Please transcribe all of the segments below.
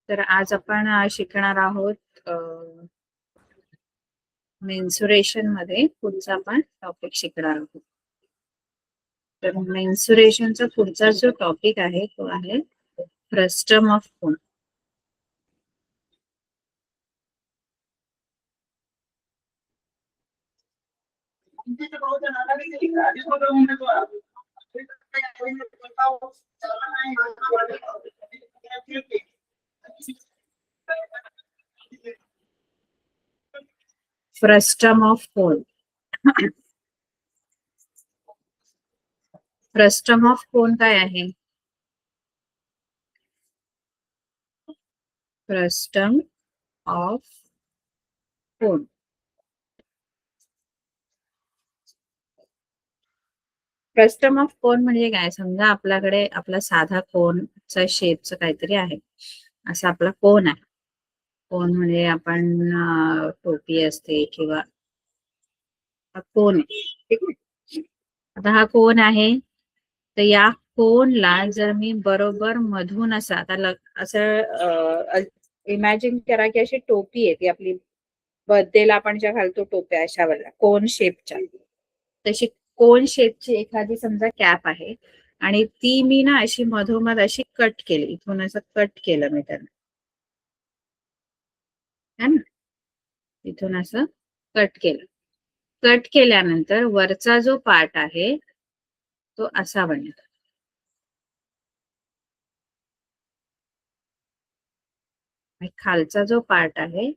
तर आज आपण शिकणार आहोत मेन्सुरेशन मध्ये पुढचा आपण टॉपिक शिकणार आहोत. तर मेन्सुरेशनचा पुढचा जो टॉपिक आहे तो आहे frustum of cone. Frustum of cone. Frustum of cone काय आहे? Frustum of cone frustum of cone म्हणजे काय? समजा आपल्याकडे आपला साधा कोनचा शेपचं काहीतरी आहे, असा आपला कोन आहे. कोन म्हणजे आपण टोपी असते किंवा कोन आहे, ठीक आहे. आता हा कोन आहे, तर या कोनला जर मी बरोबर मधून असा आता असं इमॅजिन करा की अशी टोपी आहे ती आपली बर्थडेला आपण ज्या घालतो टोप्या अशावाल्या कोन शेपच्या, तशी कोन शेपची एखादी समजा कॅप आहे आणि ती मी ना अशी मधोमध अशी कट केली, इथून असं कट केलं मी त्यांना, है ना, इथून असं कट केलं. कट केल्यानंतर वरचा जो पार्ट आहे तो असा बनेल. खालचा जो पार्ट आहे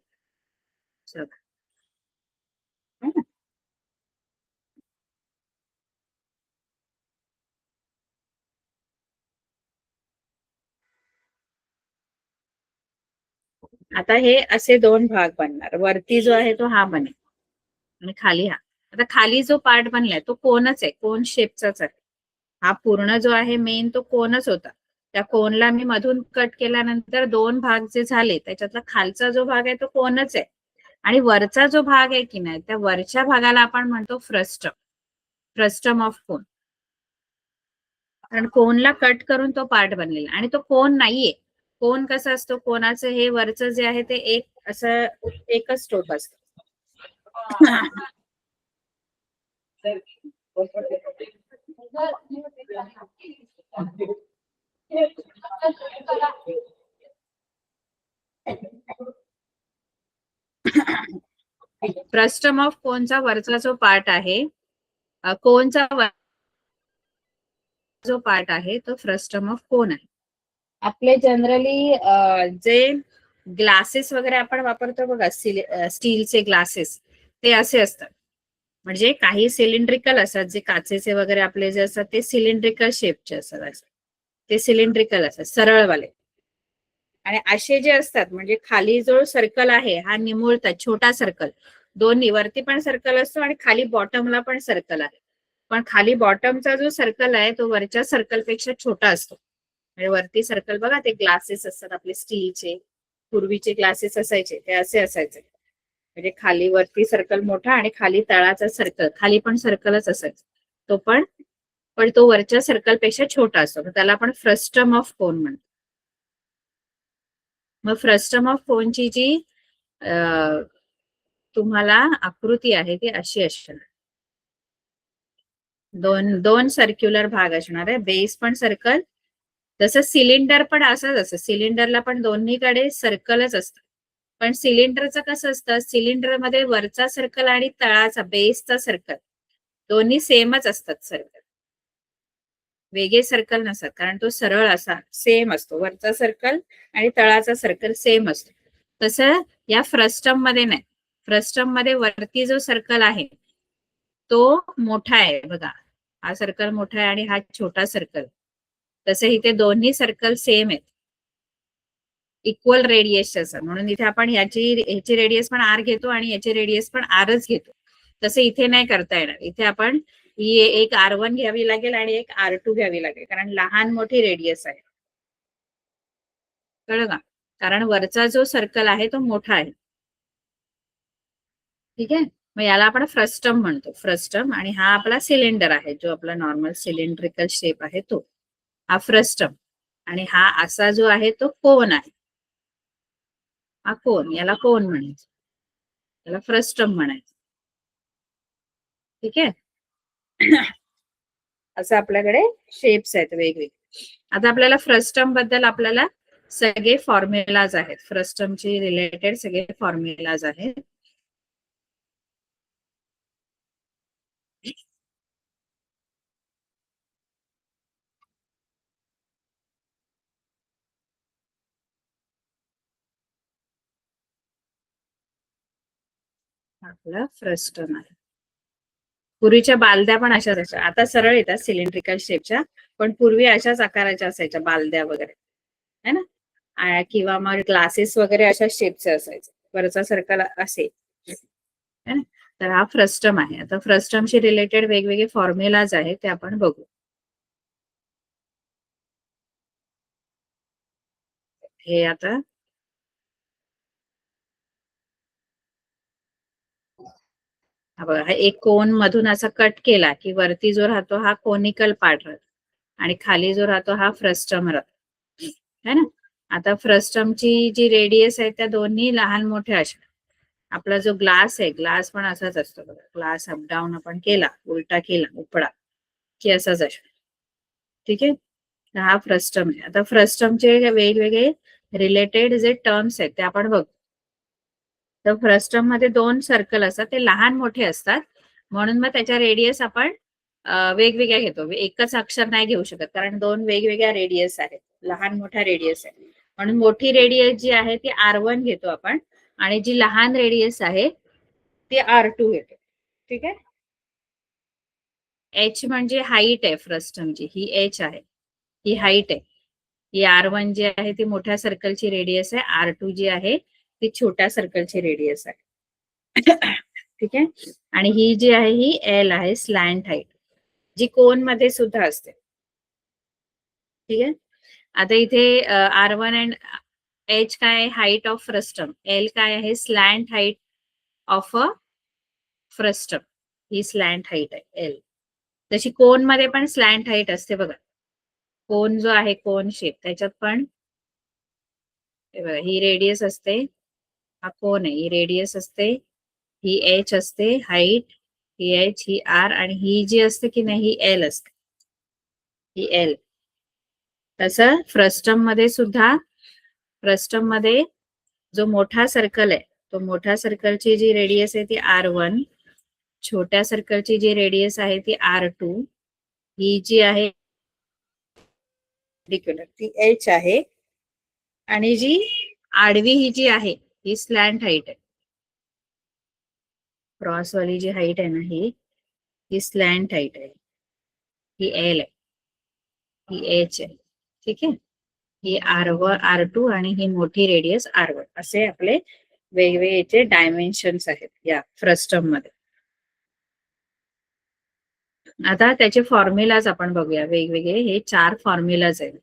आता हे असे दोन भाग बनणार. वरती जो आहे तो हा बनेल आणि खाली हा. आता खाली जो पार्ट बनलाय तो कोनच आहे, कोन शेपचाच आहे. हा पूर्ण जो आहे मेन तो कोनच होता. त्या कोनला मी मधून कट केल्यानंतर दोन भाग जे झाले त्याच्यातला खालचा जो भाग आहे तो कोनच आहे आणि वरचा जो भाग आहे की नाही त्या वरच्या भागाला आपण म्हणतो फ्रस्टम. Frustum of cone. कारण कोनला कट करून तो पार्ट बनलेला आणि तो कोन नाहीये. कोन कसं असतो? कोनाचं हे वरचं जे आहे ते एक असं एकच टोक असतं. फ्रस्टम ऑफ कोनचा वरचा जो पार्ट आहे, कोनचा जो पार्ट आहे तो फ्रस्टम ऑफ कोन आहे. आपले जनरली जे ग्लासेस वगैरे आपण वापरतो बघा, स्टीलचे ग्लासेस, ते असे असतात. म्हणजे काही सिलेंड्रिकल असतात, जे काचेचे वगैरे आपले जे असतात ते सिलेंड्रिकल शेपचे असतात. ते सिलेंड्रिकल असतात, सरळवाले. आणि असे जे असतात म्हणजे खाली जो सर्कल आहे हा निमुळता छोटा सर्कल, दोन्ही वरती पण सर्कल असतो आणि खाली बॉटमला पण सर्कल आहे. पण खाली बॉटमचा जो सर्कल आहे तो वरच्या सर्कल पेक्षा छोटा असतो. म्हणजे वरती सर्कल बघा, ते ग्लासेस असतात आपले स्टीलचे, पूर्वीचे ग्लासेस असायचे ते असे असायचे. म्हणजे खाली वरती सर्कल मोठा आणि खाली तळाचा सर्कल, खाली पण सर्कलच असायचा तो, पण तो वरच्या सर्कल पेक्षा छोटा असतो. त्याला आपण फ्रस्टम ऑफ कोन म्हणतो. मग फ्रस्टम ऑफ कोनची जी तुम्हाला आकृती आहे ती अशी असणार. दोन सर्क्युलर भाग असणार आहे. बेस पण सर्कल, जसं सिलेंडर पण असंच असतं. सिलेंडरला पण दोन्हीकडे सर्कलच असतं. पण सिलेंडरचं कसं असतं? सिलेंडर मध्ये वरचा सर्कल आणि तळाचा बेसचा सर्कल दोन्ही सेमच असतात. सर्कल वेगळे सर्कल नसतात, कारण तो सरळ असा सेम असतो. वरचा सर्कल आणि तळाचा सर्कल सेम असतो. तसं या फ्रस्टम मध्ये नाही. फ्रस्टम मध्ये वरती जो सर्कल आहे तो मोठा आहे बघा, हा सर्कल मोठा आहे आणि हा छोटा सर्कल. तसे इथे दोन्ही सर्कल सेम आहेत, इक्वल रेडियसचे. म्हणून इथे आपण ह्याची रेडियस पण आर घेतो आणि याची रेडियस पण आरच घेतो. तसे इथे नाही करता येणार. इथे आपण ही एक R1 घ्यावी लागेल आणि एक R2 घ्यावी लागेल, कारण लहान मोठी रेडियस आहे. कळलं का? कारण वरचा जो सर्कल आहे तो मोठा आहे. ठीक आहे. मग याला आपण फ्रस्टम म्हणतो. फ्रस्टम. आणि हा आपला सिलेंडर आहे, जो आपला नॉर्मल सिलेंड्रिकल शेप आहे तो, हा फ्रस्टम. आणि हा असा जो आहे तो कोन आहे. हा कोन, याला कोन म्हणायचं, याला फ्रस्टम म्हणायचं. ठीक आहे. असं आपल्याकडे शेप्स आहेत वेगवेगळे. आता आपल्याला फ्रस्टम बद्दल आपल्याला सगळे फॉर्म्युलाज आहेत, फ्रस्टमची रिलेटेड सगळे फॉर्म्युलाज आहेत. आपला फ्रस्टम आहे. पूर्वीच्या बालद्या पण अशाच असायच्या, आता सरळ येतात सिलेंड्रिकल शेपच्या, पण पूर्वी अशाच आकाराच्या असायच्या बालद्या वगैरे, है ना. किंवा मग ग्लासेस वगैरे अशा शेपचे असायचे, वरचा सर्कल असे, है ना. तर हा फ्रस्टम आहे. आता फ्रस्टमशी रिलेटेड वेगवेगळे फॉर्म्युलाज आहेत, ते आपण बघू. हे आता हा बघा, हा एक कोन मधून असा कट केला की वरती जो राहतो हा कोनिकल पार्ट राहतो आणि खाली जो राहतो हा फ्रस्टम राहतो, है ना. आता फ्रस्टमची जी रेडियस आहे त्या दोन्ही लहान मोठ्या अशा. आपला जो ग्लास आहे, ग्लास पण असाच असतो बघा, ग्लास अपडाऊन आपण केला, उलटा केला, उपडा की असाच असतो. ठीक आहे. तर हा फ्रस्टम आहे. आता फ्रस्टमचे वेगवेगळे रिलेटेड जे टर्म्स आहेत ते आपण बघू. तर फ्रस्टम मध्ये दोन सर्कल असतात, ते लहान मोठे असतात, म्हणून मग त्याच्या रेडियस आपण वेगवेगळ्या घेतो. एकच अक्षर नाही घेऊ शकत, कारण दोन वेगवेगळ्या रेडियस आहेत, लहान मोठा रेडियस आहे. म्हणून मोठी रेडियस जी आहे ती R1 घेतो आपण, आणि जी लहान रेडियस आहे ती R2 घेतो. ठीक आहे. एच म्हणजे हाईट आहे फ्रस्टमची, ही एच आहे, ही हाईट आहे. ही R1 जी आहे ती मोठ्या सर्कलची रेडियस आहे, R2 जी आहे ती छोट्या सर्कलची रेडियस आहे. ठीक आहे. आणि ही जी आहे ही एल आहे, स्लॅन्ट हाईट, जी कोन मध्ये सुद्धा असते. ठीक आहे. आता इथे R1 अँड एच काय, हाईट ऑफ फ्रस्टम. एल काय आहे, slant height of a frustum. He slant height आहे एल. तशी कोन मध्ये पण स्लॅन्ट हाईट असते बघा. कोन जो आहे, कोन शेप, त्याच्यात पण ही रेडियस असते, हा कोन आहे, ही रेडियस असते, ही एच असते हाईट, ही एच, ही आर, आणि ही जी असते की नाही ही एल असते, ही एल. तसं फ्रस्टम मध्ये सुद्धा, फ्रस्टम मध्ये जो मोठा सर्कल आहे, तो मोठ्या सर्कलची जी रेडियस आहे ती R1, छोट्या सर्कलची जी रेडियस आहे ती R2, ही जी आहे ती एच आहे, आणि जी आडवी ही जी आहे ही स्लॅन्ट हाईट आहे. क्रॉस वाली जी हाईट आहे ना, ही स्लॅन्ट हाईट आहे, ही एल आहे, ही एच आहे. ठीक आहे. ही R2 आणि ही मोठी रेडियस R1, असे आपले वेगवेगळे डायमेन्शन्स आहेत या फ्रस्टम मध्ये. आता त्याचे फॉर्म्युलाज आपण बघूया वेगवेगळे. हे 4 फॉर्म्युलाज आहेत.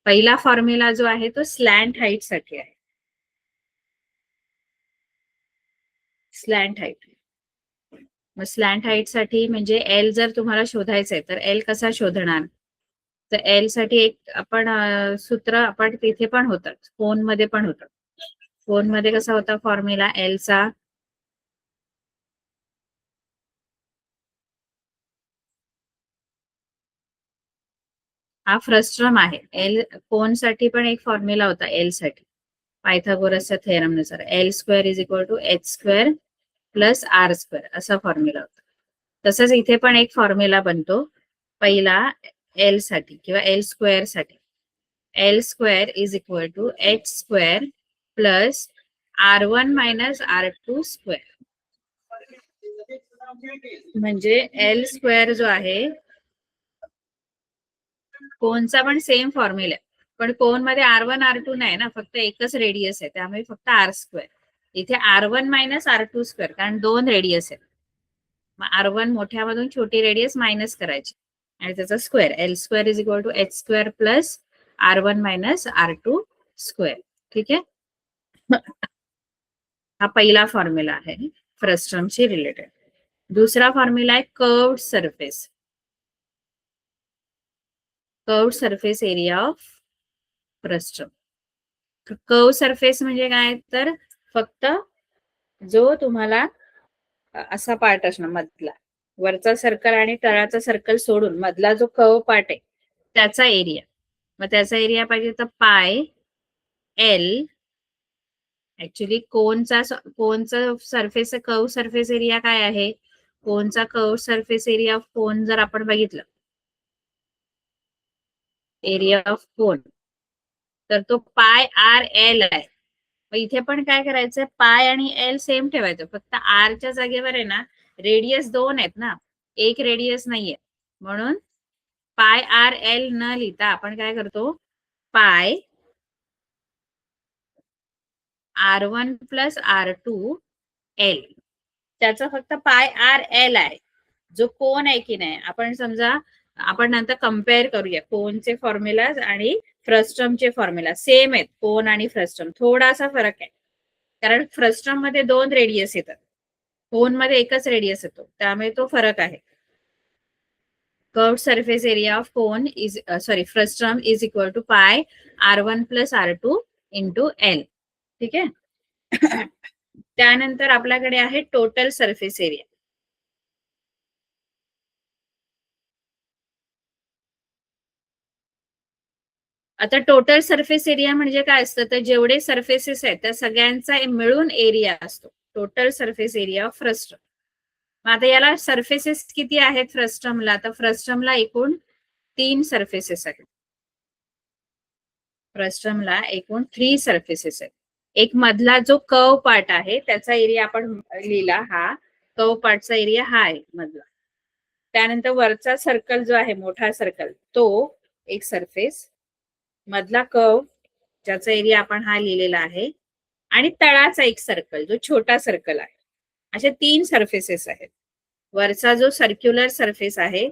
पहिला फॉर्म्युला जो आहे तो स्लॅन्ट हाईट साठी आहे. स्लॅन्ट हाईट, मग स्लॅन्ट हाईट साठी म्हणजे एल जर तुम्हाला शोधायचं आहे तर एल कसा शोधणार. तर एल साठी एक आपण सूत्र आपण तिथे पण होतं, फोन मध्ये पण होतं. फोन मध्ये कसा होता फॉर्म्युला एलचा, हा फ्रस्ट्रम आहे. एल कोन साठी पण एक फॉर्म्युला होता एल साठी, पायथागोरसच्या थेरम नुसार L square is equal to H square plus R square, असा फॉर्म्युला होता. तसंच इथे पण एक फॉर्म्युला बनतो पहिला एल साठी किंवा एल स्क्वेअर साठी. L square is equal to H square plus R1 minus R2 square. म्हणजे एल स्क्वेअर जो आहे, कोनचा पण सेम फॉर्म्युला आहे, पण कोन मध्ये R1 R2 नाही ना, फक्त एकच रेडियस आहे, त्यामुळे फक्त आर स्क्वेअर. इथे R1 मायनस R2 स्क्वेअर, कारण दोन रेडियस आहेत. मग R1 मोठ्यामधून छोटी रेडियस मायनस करायची आणि त्याचा square. L square is equal to H square plus R1 minus R2 square. ठीक आहे. हा पहिला फॉर्म्युला आहे फ्रस्टमशी रिलेटेड. दुसरा फॉर्म्युला आहे curved surface. Curved surface area of frustum. Curve surface म्हणजे काय, तर फक्त जो तुम्हाला असा पार्ट असणार मधला, वरचा सर्कल आणि तळाचा सर्कल सोडून मधला जो कर्व पार्ट आहे त्याचा एरिया. मग त्याचा एरिया पाहिजे तर पाय एल. ऍक्च्युली कोनचा सरफेस कर्व सरफेस एरिया काय आहे? कोनचा curve surface area of cone जर आपण बघितलं, एरिया ऑफ कोन, तर तो पाय आर एल आहे. मग इथे पण काय करायचंय, पाय आणि एल सेम ठेवायचं, फक्त आरच्या जागेवर आहे ना रेडियस 2 आहेत ना, एक रेडियस नाहीये. म्हणून पाय आर एल न लिहिता आपण काय करतो, पाय R1 प्लस R2 एल. त्याचा फक्त पाय आर एल आहे. जो कोन आहे की नाही, आपण समजा आपण नंतर कम्पेअर करूया कोनचे फॉर्म्युलाज आणि फ्रस्टमचे फॉर्म्युला सेम आहेत. कोन आणि फ्रस्टम थोडासा फरक आहे, कारण फ्रस्टम मध्ये 2 रेडियस येतात, कोन मध्ये एकच रेडियस येतो, त्यामुळे तो फरक आहे. Curved surface area of cone is frustum is equal to pi R1 plus R2 into L. ठीक आहे. त्यानंतर आपल्याकडे आहे टोटल सरफेस एरिया. आता टोटल सरफेस एरिया म्हणजे काय असतं, तर जेवढे सरफेसेस आहेत त्या सगळ्यांचा मिळून एरिया असतो, total surface area of frustum. आता याला सरफेसेस किती आहेत फ्रस्टमला, तर फ्रस्टमला एकूण 3 सरफेसेस आहेत. फ्रस्टमला एकूण 3 सरफेसेस आहेत. एक मधला जो कर्व पार्ट आहे त्याचा एरिया आपण लिहिला, हा कर्व पार्टचा एरिया हा आहे मधला. त्यानंतर वरचा सर्कल जो आहे मोठा सर्कल तो एक सरफेस, मधला कर्व ज्याचा एरिया आपण हा लिहिलेला आहे, आणि तळाचा एक सर्कल जो छोटा सर्कल आहे. असे 3 सरफेसेस आहेत. वरचा जो सर्क्युलर सरफेस आहे,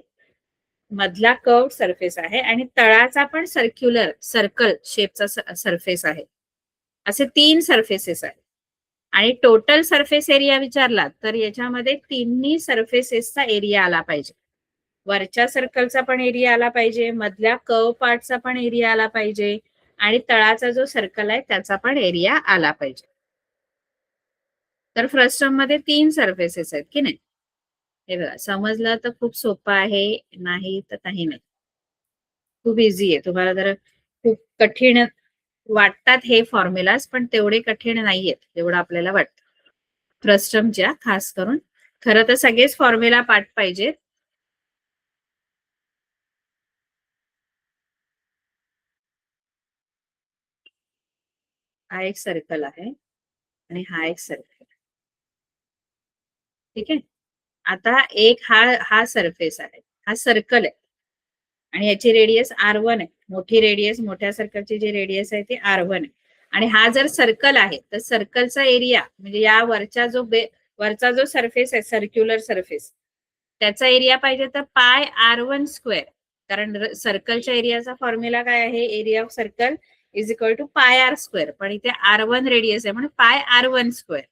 मधला कर्व सरफेस आहे, आणि तळाचा पण सर्क्युलर सर्कल शेपचा सरफेस आहे. असे 3 सरफेसेस आहेत. आणि टोटल सरफेस एरिया विचारला तर याच्यामध्ये तिन्ही सरफेसेसचा एरिया आला पाहिजे. वरच्या सर्कलचा पण एरिया आला पाहिजे, मधल्या कर्व पार्टचा पण एरिया आला पाहिजे, आणि तळाचा जो सर्कल आहे त्याचा पण एरिया आला पाहिजे. तर फ्रस्टम मध्ये 3 सरफेसेस आहेत की नाही. हे बघा, समजलं तर खूप सोपं आहे, नाही तर काही नाही, खूप इझी आहे. तुम्हाला जर खूप कठीण वाटतात हे फॉर्म्युलाज, पण तेवढे कठीण नाहीयेत जेवढं आपल्याला वाटतं. फ्रस्टमच्या खास करून खरं तर सगळेच फॉर्म्युला पाठ पाहिजेत. हा एक सर्कल आहे आणि हा एक सर्कल. ठीक आहे. आता एक हा सरफेस आहे, हा सर्कल आहे, आणि याची रेडियस R1 आहे. मोठी रेडियस, मोठ्या सर्कलची जी रेडियस आहे ती R1 आहे. आणि हा जर सर्कल आहे तर सर्कलचा एरिया म्हणजे या वरचा जो सरफेस आहे सर्क्युलर सरफेस, त्याचा एरिया पाहिजे तर पाय R1 स्क्वेअर. कारण सर्कलच्या एरियाचा फॉर्म्युला काय आहे, area of circle is equal to pi R square, पण इथे R1 रेडियस आहे म्हणून पाय R1 स्क्वेअर.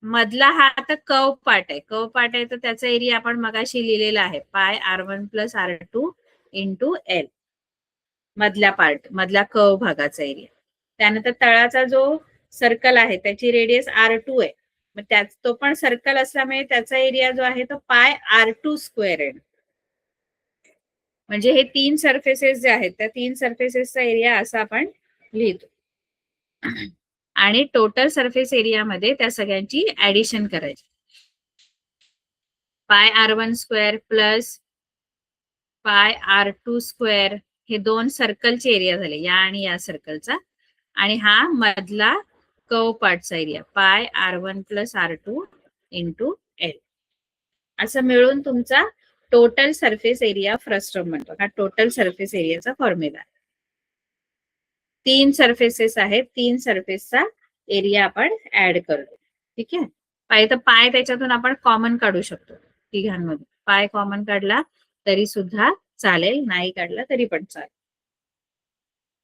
मधला हा आता कर्व पार्ट आहे, कर्व पार्ट आहे तर त्याचा एरिया आपण मगाशी लिहिलेला आहे, पाय R1 plus R2 into L. मधल्या कर्व भागाचा एरिया. त्यानंतर तळाचा जो सर्कल आहे त्याची रेडियस R2 आहे, मग तो पण सर्कल असल्यामुळे त्याचा एरिया जो आहे तो पाय R2 स्क्वेअर आहे. म्हणजे हे 3 सरफेसेस जे आहेत त्या 3 सरफेसेसचा एरिया असा आपण लिहितो. आणि टोटल सरफेस एरिया मध्ये त्या सगळ्यांची ऍडिशन करायची. पाय R1 स्क्वेअर प्लस पाय R2 स्क्वेअर हे 2 सर्कलचे एरिया झाले, या आणि या सर्कलचा, आणि हा मधला कर्व पार्टचा एरिया पाय R1 plus R2 into L. असं मिळून तुमचा टोटल सरफेस एरिया फ्रस्टम म्हणतो. हा टोटल सरफेस एरियाचा फॉर्म्युला. 3 सरफेसेस आहेत, 3 सरफेसचा एरिया आपण ऍड करतो. ठीक आहे. पाय तर पाय त्याच्यातून आपण कॉमन काढू शकतो, तिघांमधून पाय कॉमन काढला तरी सुद्धा चालेल, नाही काढला तरी पण चालेल.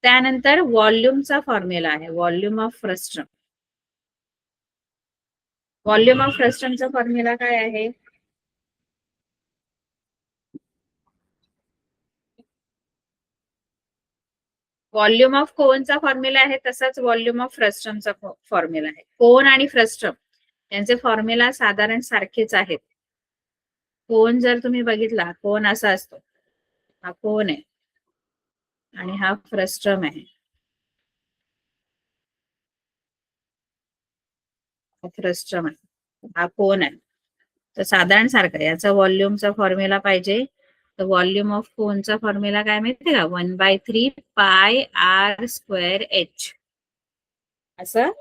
त्यानंतर व्हॉल्यूमचा फॉर्म्युला आहे, volume of frustum. Volume of फ्रस्टमचा फॉर्म्युला काय आहे, व्हॉल्यूम ऑफ कोनचा फॉर्म्युला आहे तसाच व्हॉल्यूम ऑफ फ्रस्ट्रमचा फॉर्म्युला आहे. कोन आणि फ्रस्ट्रम यांचे फॉर्म्युला साधारण सारखेच आहेत. कोन जर तुम्ही बघितला, कोन असा असतो, हा कोन आहे आणि हा फ्रस्ट्रम आहे. फ्रस्ट्रम आहे, हा कोन आहे. तर साधारण सारखं याचा व्हॉल्यूमचा फॉर्म्युला पाहिजे. तर व्हॉल्यूम ऑफ कोनचा फॉर्म्युला काय माहितीये का? 1/3 पाय आर स्क्वेअर एच असं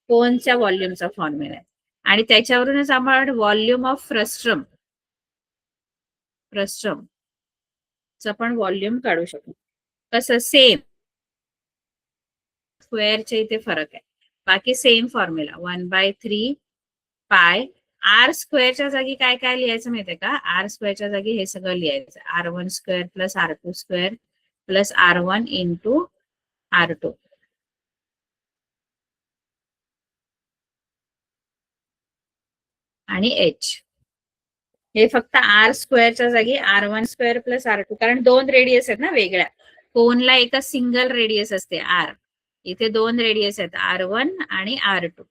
कोनच्या व्हॉल्यूमचा फॉर्म्युला आहे. आणि त्याच्यावरूनच आपण व्हॉल्यूम ऑफ फ्रस्ट्रम चा पण व्हॉल्यूम काढू शकतो. कसं? सेम स्क्वेअरच्या इथे फरक आहे, बाकी सेम फॉर्म्युला. 1/3 पाय आर स्क्वेअरच्या जागी काय काय लिहायचं माहितीये का? आर स्क्वेअरच्या जागी हे सगळं लिहायचं. R1 square plus R2 square plus R1 into R2. आणि एच हे फक्त आर स्क्वेअरच्या जागी R1 स्क्वेअर प्लस R2, कारण दोन रेडियस आहेत ना वेगळ्या. कोनला एका सिंगल रेडियस असते आर, इथे दोन रेडियस आहेत R1 आणि R2.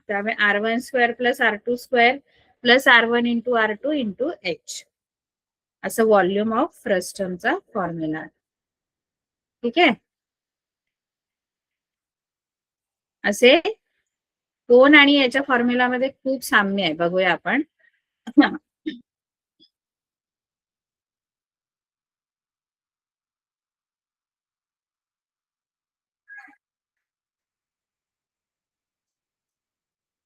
त्यामुळे R1 square plus R2 square plus R1 into R2 into H असं व्हॉल्यूम ऑफ फ्रस्ट्रमचा फॉर्म्युला. ठीक आहे. असे कोन आणि याच्या फॉर्म्युलामध्ये खूप साम्य आहे, बघूया आपण.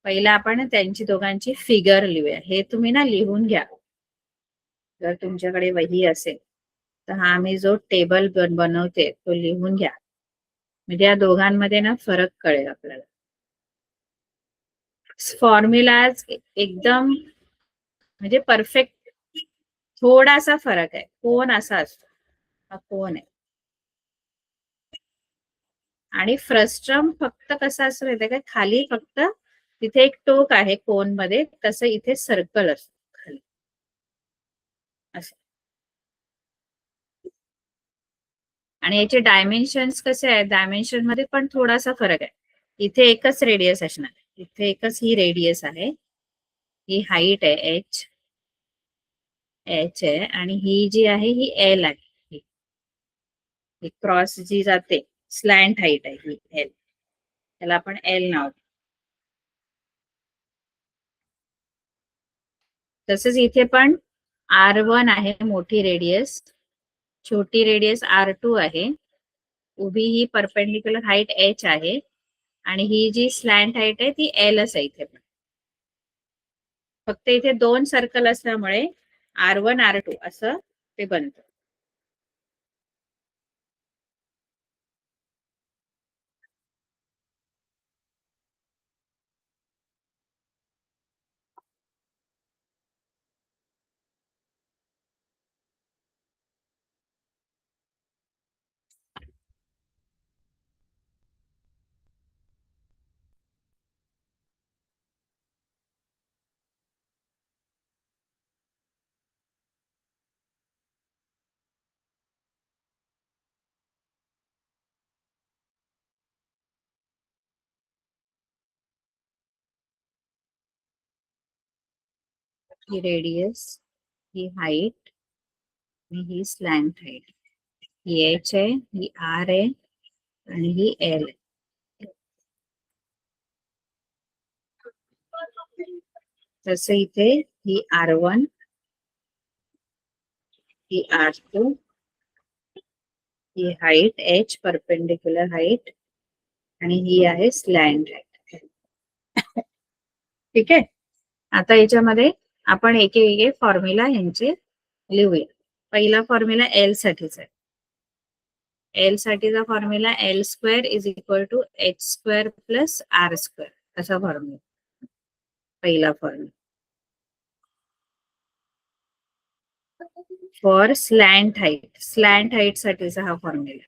पहिला आपण त्यांची दोघांची फिगर लिहूया. हे तुम्ही ना लिहून घ्या, जर तुमच्याकडे वही असेल तर. हा मी जो टेबल बनवते तो लिहून घ्या, म्हणजे या दोघांमध्ये ना फरक कळेल आपल्याला. फॉर्म्युला एकदम म्हणजे परफेक्ट, थोडासा फरक आहे. कोन असा असतो, हा कोन आहे. आणि फ्रस्ट्रम फक्त कसं असं माहितीये का? खाली फक्त तिथे एक टोक आहे कोन मध्ये, तसं इथे सर्कल असतो खाली असं. आणि याचे डायमेन्शन्स कसे आहेत? डायमेन्शन मध्ये पण थोडासा फरक आहे. इथे एकच रेडियस असणार, इथे एकच ही रेडियस आहे, ही हाईट आहे एच आहे, आणि ही जी आहे ही एल आहे. ही क्रॉस जी जाते स्लॅन्ट हाईट आहे ही एल, त्याला आपण एल नाव. तसंच इथे पण R1 आहे मोठी रेडियस, छोटी रेडियस R2 आहे, उभी ही परपेंडिक्युलर हाईट एच आहे, आणि ही जी स्लॅन्ट हाईट आहे ती एलच आहे इथे पण. फक्त इथे दोन सर्कल असल्यामुळे R1 R2 असं ते बनतं. ही रेडियस, ही हाईट आणि ही स्लॅन्ट हाईट, ही एच आहे, ही आर आहे आणि ही एल आहे. तसं इथे ही R1, ही R2, ही हाईट एच परपेंडिक्युलर हाईट, आणि ही आहे स्लॅन्ट हाईट. ठीक आहे. आता याच्यामध्ये आपण एक एक फॉर्म्युला यांचे लिहूया. पहिला फॉर्म्युला एल साठीच आहे. एल साठीचा formula L square is equal to H square plus R square असा फॉर्म्युला. पहिला फॉर्म्युला फॉर स्लॅन्ट हाईट साठीचा हा फॉर्म्युला.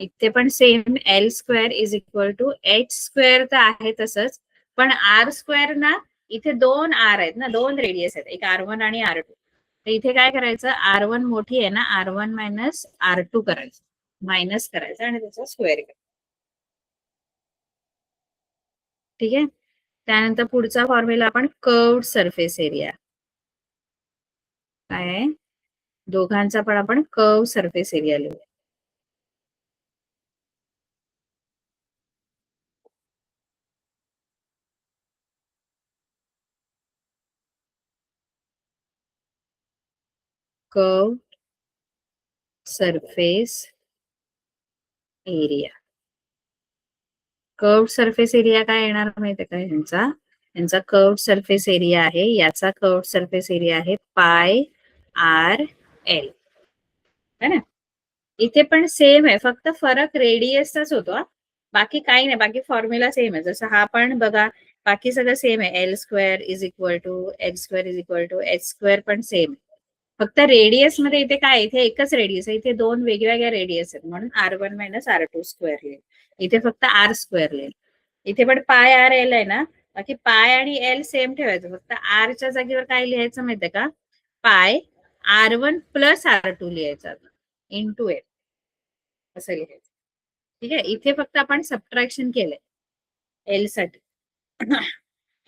इथे पण same L square is equal to H square तर आहे तसंच, पण आर स्क्वेअर ना इथे दोन आर आहेत ना, दोन रेडियस आहेत, एक R1 आणि R2. तर इथे काय करायचं, R1 मोठी आहे ना, R1 मायनस R2 करायचं, मायनस करायचं आणि त्याचा स्क्वेअर करायचा. ठीक आहे. त्यानंतर पुढचा फॉर्म्युला आपण कर्व्ड सरफेस एरिया. काय आहे, दोघांचा पण आपण कर्व सरफेस एरिया लिहू. Curve surface area. Curved surface area काय येणार माहितीये का यांचा कर्व्ड सरफेस एरिया आहे, याचा कर्व्ड सरफेस एरिया आहे पाय आर एल, है ना. इथे पण सेम आहे, फक्त फरक रेडियसचाच होतो हा. बाकी काही नाही, बाकी फॉर्म्युला सेम आहे. जसं हा पण बघा, बाकी सगळं सेम आहे. L square is equal to X square is equal to H square पण सेम. फक्त रेडियस मध्ये इथे काय, इथे एकच रेडियस आहे, इथे दोन वेगवेगळ्या रेडियस आहेत, म्हणून R1 मायनस R2 स्क्वेअर लिहिल. इथे फक्त R स्क्वेअर लिहिल. इथे पण पाय आर एल आहे ना, बाकी पाय आणि एल सेम ठेवायचं, फक्त आरच्या जागेवर काय लिहायचं माहितीये का, पाय R1 प्लस R2 लिहायचं इंटू एल असं लिहायचं. ठीक आहे. इथे फक्त आपण सबट्रॅक्शन केलंय एल साठी.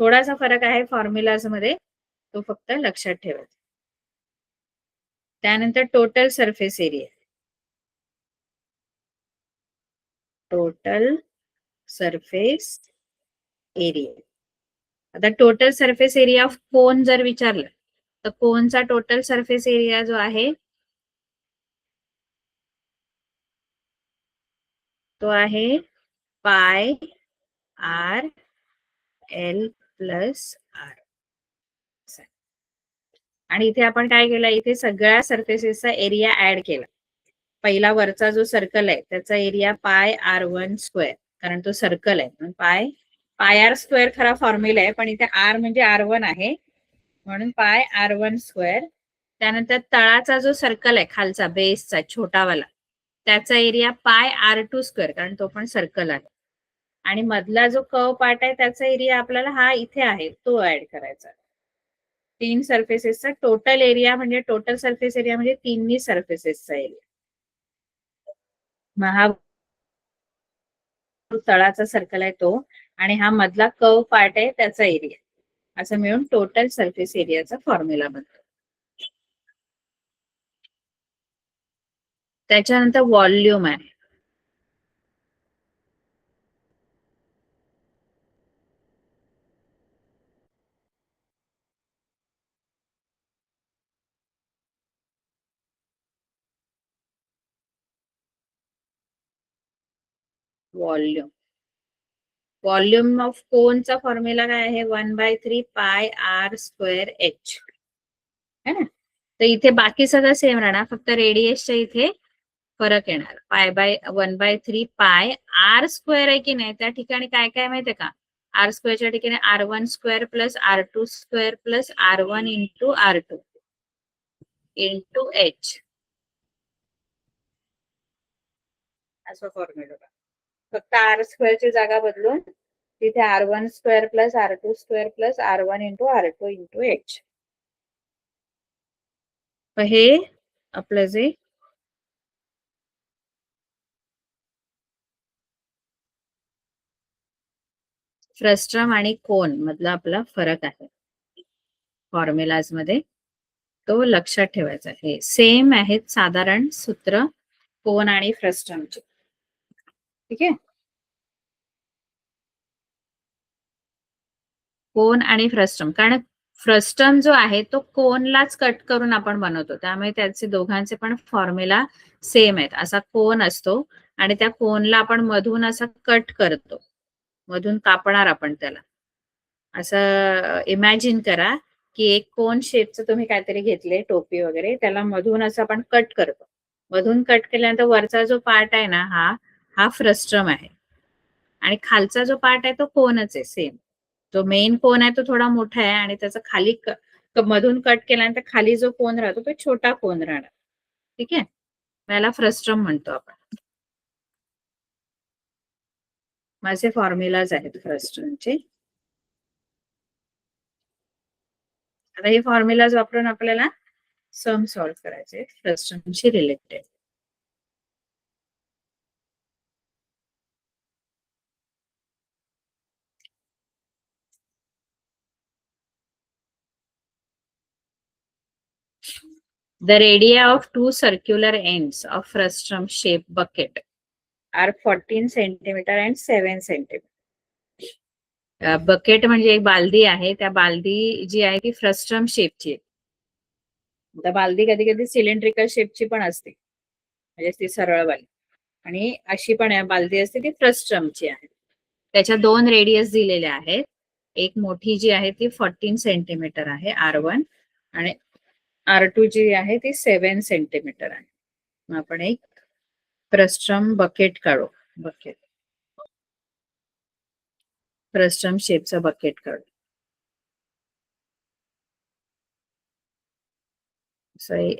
थोडासा फरक आहे फॉर्म्युलाज मध्ये, तो फक्त लक्षात ठेवायचा. त्यानंतर total surface area. Total surface area. आता total surface area of cone जर विचारलं, तर कोनचा टोटल सरफेस एरिया जो आहे तो आहे पाय आर एल प्लस आर. आणि इथे आपण काय केलं, इथे सगळ्या सरफेसेसचा एरिया ऍड केला. पहिला वरचा जो सर्कल आहे त्याचा एरिया पाय R1 स्क्वेअर, कारण तो सर्कल आहे म्हणून पाय आर स्क्वेअर खरा फॉर्म्युला आहे, पण इथे आर म्हणजे R1 आहे म्हणून पाय R1 स्क्वेअर. त्यानंतर तळाचा जो सर्कल आहे खालचा बेसचा छोटावाला, त्याचा एरिया पाय R2 स्क्वेअर, कारण तो पण सर्कल आहे. आणि मधला जो कर्व पार्ट आहे त्याचा एरिया आपल्याला हा इथे आहे तो ऍड करायचा. तीन सरफेसेसचा टोटल एरिया म्हणजे टोटल सरफेस एरिया म्हणजे तिन्ही सरफेसेसचा एरिया. मग हा तळाचा सर्कल आहे तो, आणि हा मधला कर्व पार्ट आहे त्याचा एरिया, असं मिळून टोटल सरफेस एरियाचा फॉर्म्युला बनतो. त्याच्यानंतर व्हॉल्यूम आहे. व्हॉल्यूम व्हॉल्यूम ऑफ कोनचा फॉर्म्युला काय आहे, 1/3 पाय आर स्क्वेअर एच, है ना. तर इथे बाकी सगळं सेम राहणार, फक्त रेडियसच्या इथे फरक येणार. Pi by 1/3 pi R square आहे की नाही, त्या ठिकाणी काय काय माहितीये का, आर स्क्वेअरच्या ठिकाणी R1 square plus R2 square plus R1 into R2 into H, असं फॉर्म्युला. फक्त आर स्क्वेअरची जागा बदलून तिथे R1 square plus R2 square plus R1 into R2 into H. हे आपलं जे फ्रस्ट्रम आणि कोन मधला आपला फरक आहे फॉर्म्युलाज मध्ये, तो लक्षात ठेवायचा आहे. सेम आहेत साधारण सूत्र कोन आणि फ्रस्ट्रमचे. ठीक आहे. कोन आणि फ्रस्ट्रम, कारण फ्रस्ट्रम जो आहे तो कोनलाच कट करून आपण बनवतो, त्यामुळे त्याचे दोघांचे पण फॉर्म्युला सेम आहेत. असा कोन असतो आणि त्या कोनला आपण मधून असं कट करतो, मधून कापणार आपण त्याला. असं इमॅजिन करा की एक कोन शेपचं तुम्ही काहीतरी घेतले टोपी वगैरे, त्याला मधून असं आपण कट करतो. मधून कट केल्यानंतर वरचा जो पार्ट आहे ना, हा फ्रस्ट्रम आहे, आणि खालचा जो पार्ट आहे तो कोनच आहे सेम. जो मेन कोन आहे तो थोडा मोठा आहे, आणि त्याचा खाली मधून कट केल्यानंतर खाली जो कोन राहतो तो छोटा कोन राहणार. ठीक आहे. त्याला फ्रस्ट्रम म्हणतो आपण. माझे फॉर्म्युलाज आहेत फ्रस्ट्रमचे. आता हे फॉर्म्युलाज वापरून आपल्याला सम सॉल्व्ह करायचे फ्रस्टमशी related. The radii of two circular ends of frustum shaped bucket are 14 centimeter and 7 centimeter. Bucket म्हणजे एक बालदी आहे, त्या बालदी जी आहे ती फ्रस्ट्रम शेपची आहे. आता बालदी कधी कधी सिलेंड्रिकल शेपची पण असते, म्हणजे ती सरळवाली, आणि अशी पण बालदी असते ती फ्रस्ट्रमची आहे. त्याच्या दोन रेडियस दिलेल्या आहेत. एक मोठी जी आहे ती 14 सेंटीमीटर आहे R1 आणि R2 जी आहे ती 7 सेंटीमीटर आहे. मग आपण एक फ्रस्ट्रम बकेट काढू. बकेट फ्रस्ट्रम शेपचं बकेट काढू.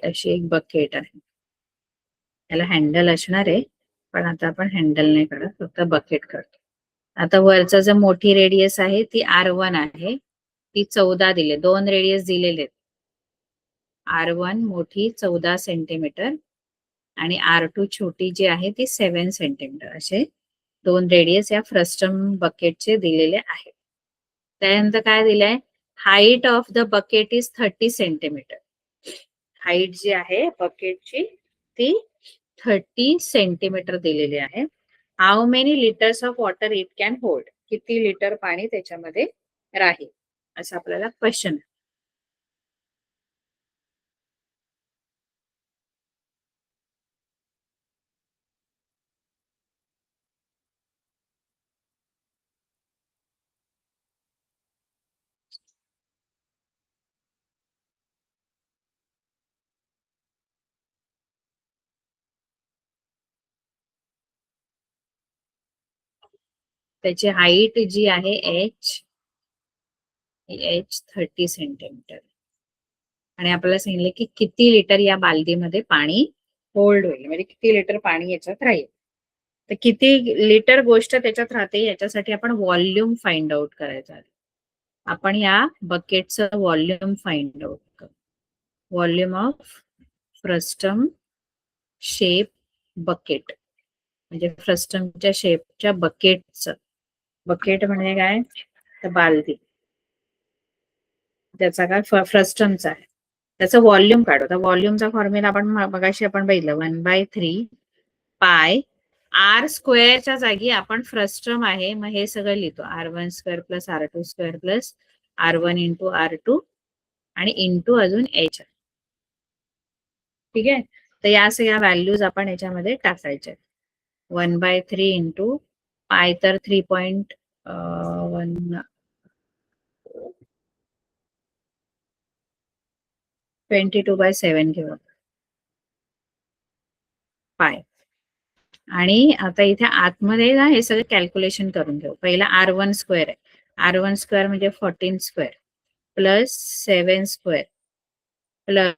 अशी एक बकेट आहे. याला हँडल असणार आहे, पण आता आपण हँडल नाही काढत, फक्त बकेट काढतो. आता वरचा जो मोठी रेडियस आहे ती R1 आहे, ती 14 दिले, दोन रेडियस दिलेले. R1 मोठी 14 सेंटीमीटर आणि R2 छोटी जी आहे ती 7 सेंटीमीटर, असे दोन रेडियस या फ्रस्टम बकेटचे दिलेले आहेत. त्यानंतर काय दिलंय, height of the bucket is 30 centimetre. Height जी आहे बकेटची ती 30 सेंटीमीटर दिलेली आहे. How many litres of water it can hold, किती लिटर पाणी त्याच्यामध्ये राहील, असं आपल्याला क्वेश्चन आहे. त्याची हाईट जी आहे एच 30 सेंटीमीटर, आणि आपल्याला सांगितलं की किती लिटर या बालदीमध्ये पाणी होल्ड होईल, म्हणजे किती लिटर पाणी याच्यात राहील. तर किती लिटर गोष्ट त्याच्यात राहते याच्यासाठी आपण व्हॉल्यूम फाइंड आउट करायचं आहे. आपण या बकेटचं व्हॉल्यूम फाइंड आउट करू. Volume of frustum shape bucket, म्हणजे फ्रस्टमच्या शेपच्या बकेटचं. बकेट म्हणजे काय, तर बालदी, त्याचा काय फ्रस्टमचा आहे, त्याचं व्हॉल्यूम काढू. तर व्हॉल्यूमचा फॉर्म्युला आपण मगाशी आपण बघितलं, 1/3 पाय R स्क्वेअरच्या जागी आपण फ्रस्टम आहे, मग हे सगळं लिहितो, R1 square plus R2 square plus R1 into R2 आणि इंटू अजून H. ठीक आहे, तर या सगळ्या व्हॅल्यूज आपण याच्यामध्ये टाकायच्या. 1/3 इंटू पाय तर 3.1 22/7 घेऊ पाय. आणि आता इथे आतमध्ये ना हे सगळं कॅल्क्युलेशन करून घेऊ. पहिला R1 स्क्वेअर आहे, R1 स्क्वेअर म्हणजे 14 square plus 7 square plus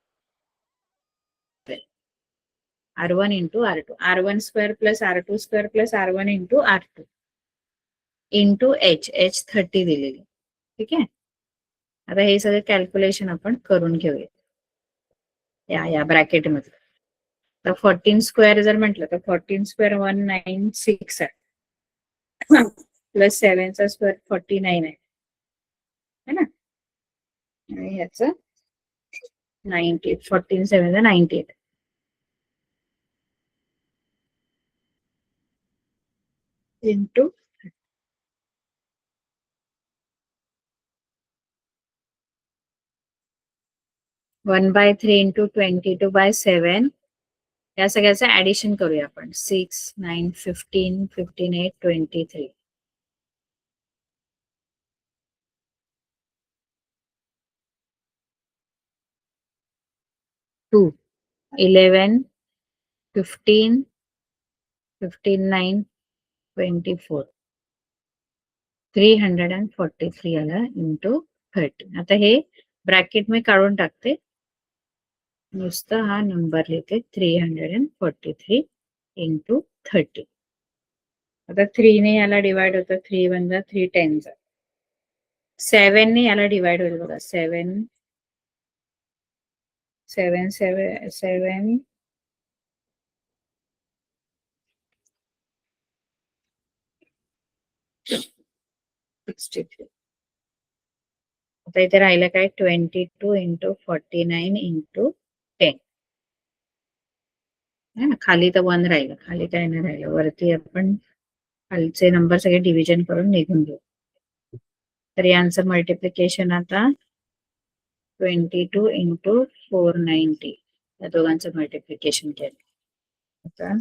R1 into R2, R1 square plus R2 square plus R1 into R2 into H 30 दिलेली. ठीक आहे, आता हे सगळं कॅल्क्युलेशन आपण करून घेऊया या ब्रॅकेटमध्ये. तर 14 स्क्वेअर जर म्हटलं तर 14 स्क्वेअर 196 आहे, प्लस 7चा स्क्वेअर 49 आहे ना, आणि ह्याचं 98, 14 7 98 इंटू 1/3 इंटू 22/7. या सगळ्याचं ऍडिशन करूया आपण. 6 9 15 15 8 23 2 11 15 15 9 24 343 आला इंटू 30. आता हे ब्रॅकेट मी काढून टाकते, नुसतं हा नंबर लिहिते 343 इंटू 30. आता 3 ने याला डिवाइड होतं, 3 1 जा 3 10 जा. 7 ने याला डिवाइड होईल बघा, 7 777 63. आता इथे राहिलं काय 22 इंटू 49 इंटू 10 है ना. खाली तर 1 राहिलं, खाली काय नाही राहिलं. वरती आपण खालचे नंबर सगळे डिव्हिजन करून निघून घेऊ. तर यांचं मल्टिप्लिकेशन आता 22 इंटू 490 या दोघांचं मल्टिप्लिकेशन केलं. आता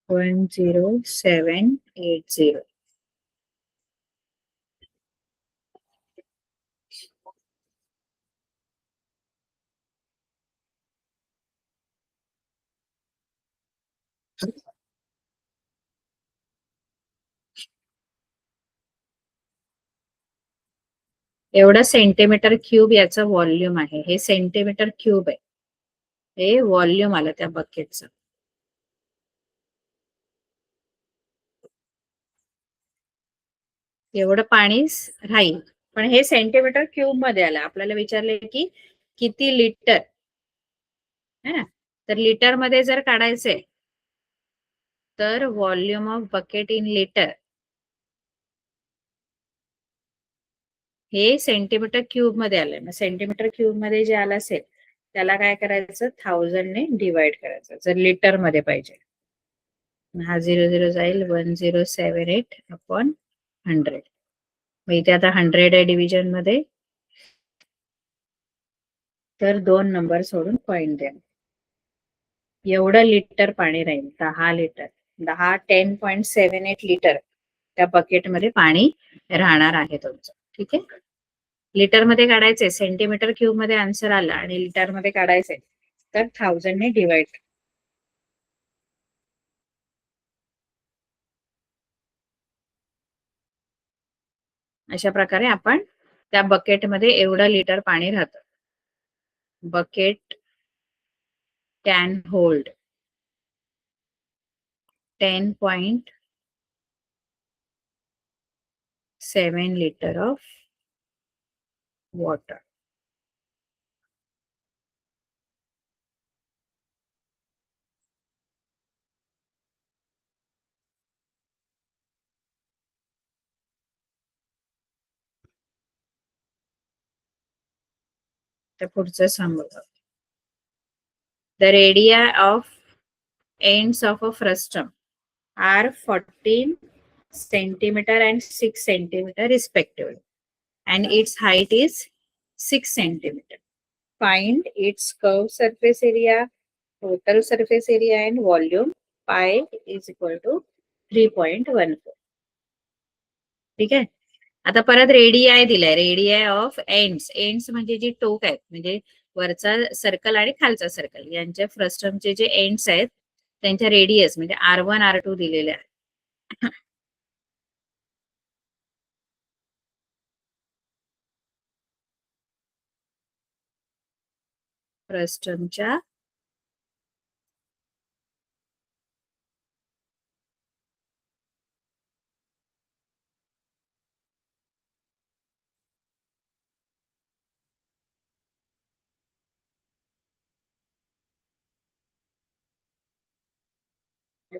10780. एवढं सेंटीमीटर क्यूब याचं व्हॉल्यूम आहे. हे सेंटीमीटर क्यूब आहे. हे व्हॉल्यूम आलं त्या बकेटचं. एवढं पाणी राहील. पण हे सेंटीमीटर क्यूब मध्ये आलं. आपल्याला विचारले की किती लिटर है ना. तर लिटर मध्ये जर काढायचंय तर volume of bucket in litre हे सेंटीमीटर क्यूब मध्ये आलंय. मग सेंटीमीटर क्यूब मध्ये जे आलं असेल त्याला काय करायचं, 1000 ने डिवाइड करायचं जर लिटर मध्ये पाहिजे. हा 00 जाईल 1078 अपॉन 100. मग इथे आता 100 आहे डिव्हिजन मध्ये, तर 2 नंबर सोडून पॉइंट द्या. एवढं लिटर पाणी राहील. 10 लिटर 10 लिटर त्या बकेटमध्ये पाणी राहणार आहे तुमचं. ठीक आहे. लिटर मध्ये काढायचे, सेंटीमीटर क्यूब मध्ये आन्सर आला आणि लिटर मध्ये काढायचे तर 1000 ने डिवाइड. अशा प्रकारे आपण त्या बकेटमध्ये एवढं लिटर पाणी राहतं. Bucket can hold 10.7 liter of water. तर पुढचं सांगू. The radii of ends of a frustum are 14 centimeter and 6 centimeter respectively, and its height is 6 centimeter. Find its curved surface area, total surface area and volume. Pi is equal to 3.14. ठीक आहे. आता परत रेडियाय दिलाय. रेडियाय of ends. Ends म्हणजे जी टोक आहेत, म्हणजे वरचा सर्कल आणि खालचा सर्कल यांच्या फ्रस्टमचे जे एंड्स आहेत त्यांच्या रेडियस म्हणजे R1 R2 दिलेले आहेत. फ्रस्टमच्या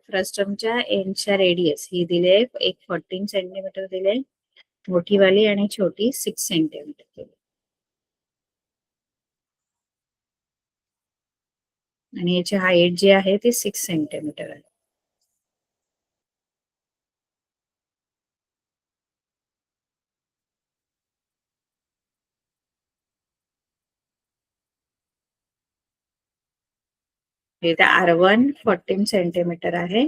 फ्रस्टमच्या एंडच्या रेडियस ही दिले. एक 14 सेंटीमीटर दिले मोठी वाली आणि छोटी 6 सेंटीमीटर दिली. आणि याची हाईट जी आहे ती 6 सेंटीमीटर आहे. इथे R1 14 सेंटीमीटर आहे,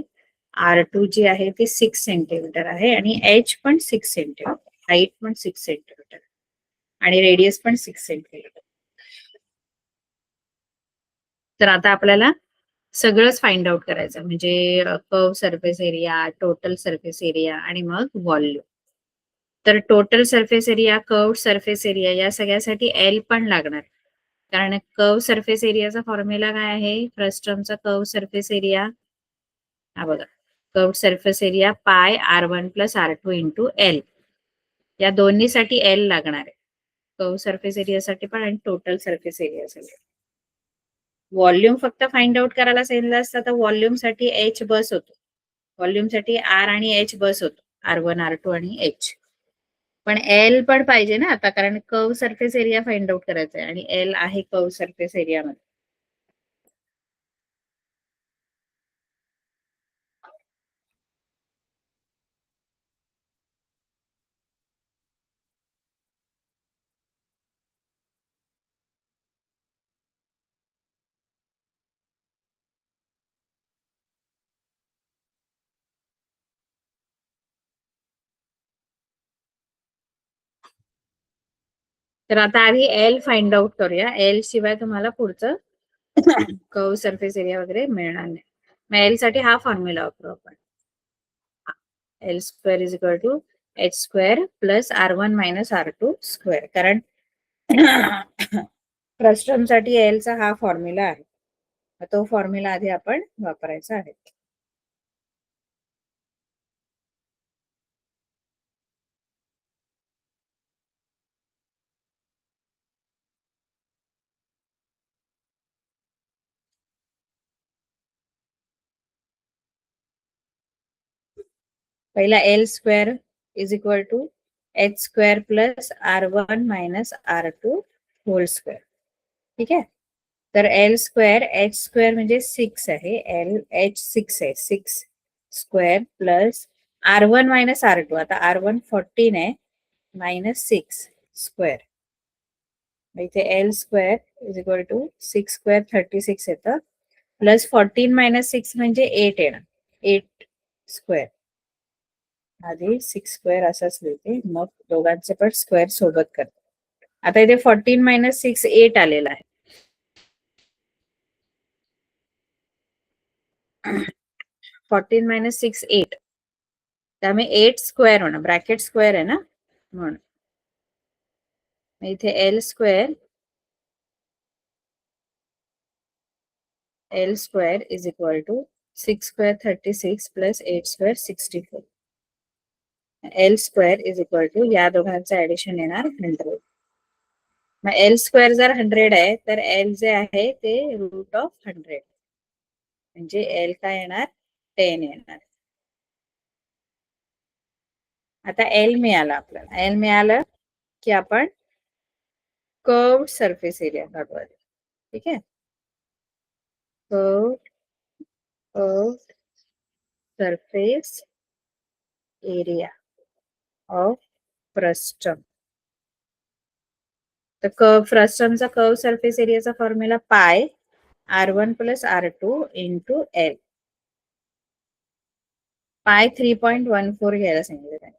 R2 जी आहे ती 6 सेंटीमीटर आहे आणि H पण 6 सेंटीमीटर, हाईट पण 6 सेंटीमीटर आणि रेडियस पण 6 सेंटीमीटर. तर आता आपल्याला सगळंच फाइंड आउट करायचं, म्हणजे curve surface area, total surface area आणि मग व्हॉल्यूम. तर total surface area, curved surface area या सगळ्यासाठी एल पण लागणार. कारण कर्व सरफेस एरियाचा फॉर्म्युला काय आहे? फ्रस्टमचा कर्व सरफेस एरिया हा बघा, कर्व सरफेस एरिया पाय R1 plus R2 into L. या दोन्हीसाठी एल लागणार आहे, कर्व सरफेस एरियासाठी पण आणि टोटल सरफेस एरियासाठी. व्हॉल्यूम फक्त फाइंड आउट करायला सांगितलं असतं तर व्हॉल्यूम साठी एच बस होतो, व्हॉल्यूम साठी आर आणि एच बस होतो, R1 R2 आणि एच. पण एल पण पाहिजे ना आता, कारण curve surface area find out करायचा आहे आणि एल आहे कर्व सरफेस एरिया मध्ये. तर आता आधी एल फाइंड आउट करूया, एल शिवाय तुम्हाला पुढचं कर्व सरफेस एरिया वगैरे मिळणार नाही. मग एल साठी हा फॉर्म्युला वापरू आपण, L square is equal to H square plus R1 minus R2 square. कारण फ्रस्टम साठी एल चा हा फॉर्म्युला आहे, तो फॉर्म्युला आधी आपण वापरायचा आहे. पहिला L square is equal to H square plus R1 minus R2 whole square. ठीक आहे, तर एल स्क्वेअर, एच स्क्वेअर म्हणजे 6 आहे, एल एच 6 आहे, 6 square plus R1 minus R2, आता R1 14 आहे, मायनस 6 स्क्वेअर. इथे L square is equal to 6 square 36 येतं, प्लस 14 मायनस 6 म्हणजे 8 येणार, 8 स्क्वेअर. आधी 6 स्क्वेअर असंच लिहिते, मग दोघांचे पण स्क्वेअर सोबत करते. आता इथे 14 मायनस 6 8 आलेला आहे. 14 मायनस 6 8, त्यामुळे 8 स्क्वेअर होणार, ब्रॅकेट स्क्वेअर आहे ना म्हणून. इथे L square is equal to 6 square 36 plus 8 square 64. L square is equal to या दोघांचं ऍडिशन येणार 100. मग एल स्क्वेअर जर 100 आहे तर एल जे आहे ते रूट ऑफ 100, म्हणजे एल काय येणार 10 येणार. आता एल मिळाला आपल्याला, एल मिळालं की आपण कर्व सरफेस एरिया काढूया. ठीक आहे, curve surface area of frustum. तर फ्रस्टमचा कर्व सरफेस एरियाचा फॉर्म्युला पाय R1 plus R2 into L. पाय 3.14 घ्यायला सांगितलं त्याने.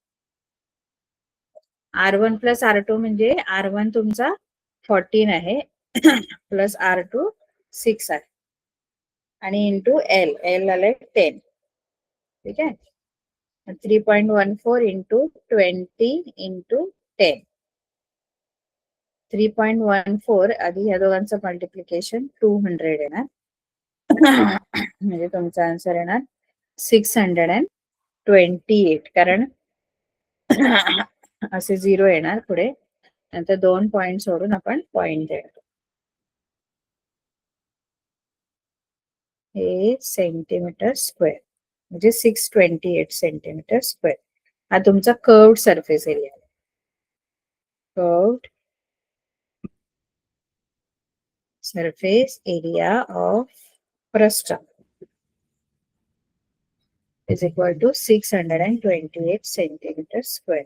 R1 प्लस R2 म्हणजे R1 तुमचा 14 आहे प्लस R2 6 आहे आणि इंटू एल, एल आले 10. ठीक आहे, 3.14 इंटू 20 इंटू 10, 3.14 आधी ह्या दोघांचं मल्टिप्लिकेशन 200 येणार, म्हणजे तुमचा आन्सर येणार 628. कारण असे 0 येणार पुढे, नंतर 2 पॉइंट सोडून आपण पॉइंट देणार. हे सेंटीमीटर स्क्वेअर म्हणजे 628 सेंटीमीटर स्क्वेअर. हा तुमचा curved surface area, curved surface area of frustum is equal to 628 centimetre square.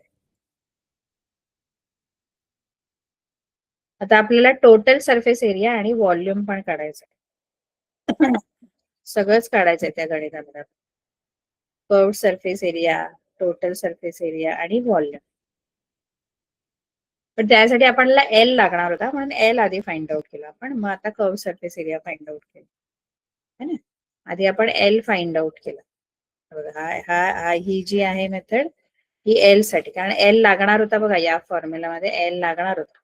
आता आपल्याला टोटल सरफेस एरिया आणि व्हॉल्यूम पण काढायचं, सगळंच काढायचंय त्या गणितामध्ये. Curved surface area, total surface area आणि व्हॉल्यूम. पण त्यासाठी आपल्याला एल लागणार होता, म्हणून एल आधी फाइंड आउट केला आपण, मग आता curve surface area find out केला है ना. आधी आपण एल फाइंड आउट केला. हा ही जी आहे मेथड, ही एल साठी, कारण एल लागणार होता बघा, या फॉर्म्युलामध्ये एल लागणार होता,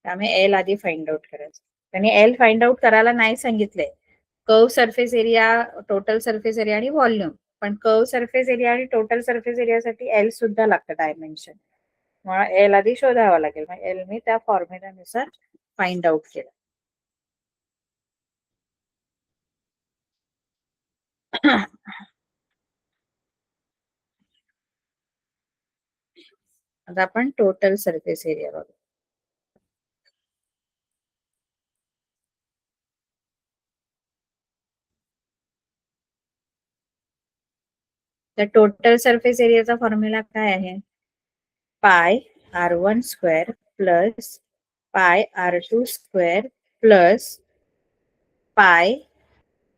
त्यामुळे एल आधी फाइंड आउट करायचं. त्यांनी एल फाइंड आउट करायला नाही सांगितलंय. Curve surface area, total surface area आणि व्हॉल्यूम. पण कर्व सरफेस एरिया आणि टोटल सरफेस एरियासाठी एल सुद्धा लागतं डायमेन्शन. मला एल आधी शोधावा लागेल. मग एल मी त्या फॉर्म्युलानुसार फाइंड आउट केलं. आता आपण टोटल सरफेस एरिया बघू. तर टोटल सरफेस एरियाचा फॉर्म्युला काय आहे? पाय r1 स्क्वेअर प्लस पाय r2 स्क्वेअर प्लस पाय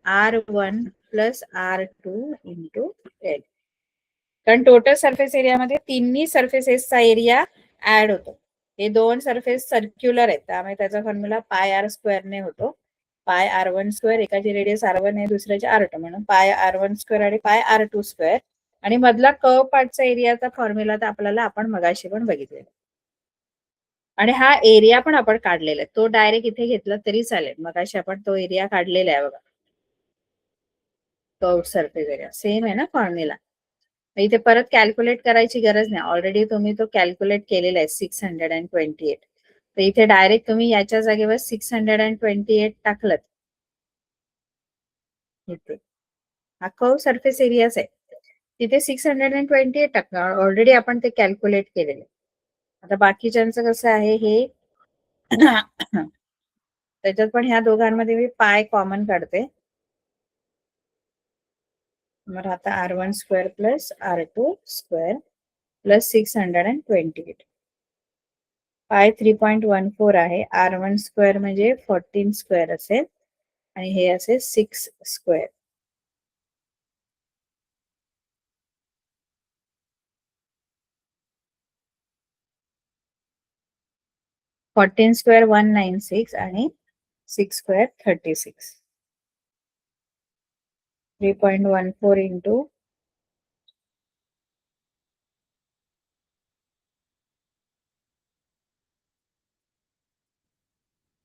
r1 plus r2 into L. कारण टोटल सरफेस एरियामध्ये तिन्ही सरफेसेसचा एरिया ऍड होतो. हे दोन सरफेस सर्क्युलर आहेत, त्यामुळे त्याचा फॉर्म्युला पाय आर स्क्वेअरने होतो. पाय r1 स्क्वेअर, एकाची रेडियस r1 आहे, दुसऱ्याची r2, म्हणून पाय r1 स्क्वेअर आणि पाय r2 स्क्वेअर. आणि मधला कर्व पार्टचा एरियाचा फॉर्म्युला तर आपल्याला आपण मगाशी पण बघितलेला. आणि हा एरिया पण आपण काढलेला आहे, तो डायरेक्ट इथे घेतला तरी चालेल. मगाशी आपण तो एरिया काढलेला आहे बघा, कर्व सरफेस एरिया सेम आहे ना फॉर्म्युला. इथे परत कॅल्क्युलेट करायची गरज नाही, ऑलरेडी तुम्ही तो कॅल्क्युलेट केलेला आहे 628. तर इथे डायरेक्ट तुम्ही याच्या जागेवर 628 टाकलं, इथे हा कर्व सरफेस एरियाच आहे, तिथे 628 टाकणार. ऑलरेडी आपण ते कॅल्क्युलेट केलेले. आता बाकीच्यांचं कसं आहे हे त्याच्यात पण ह्या दोघांमध्ये मी पाय कॉमन काढते. मग आता r1 square plus r2 square plus 628. पाय 3.14 आहे. r1 स्क्वेअर म्हणजे 14 स्क्वेअर असेल आणि हे असेल 6 स्क्वेअर. फोर्टीन स्क्वेअर 196 आणि 6 स्क्वेअर 36. 3.14 इंटू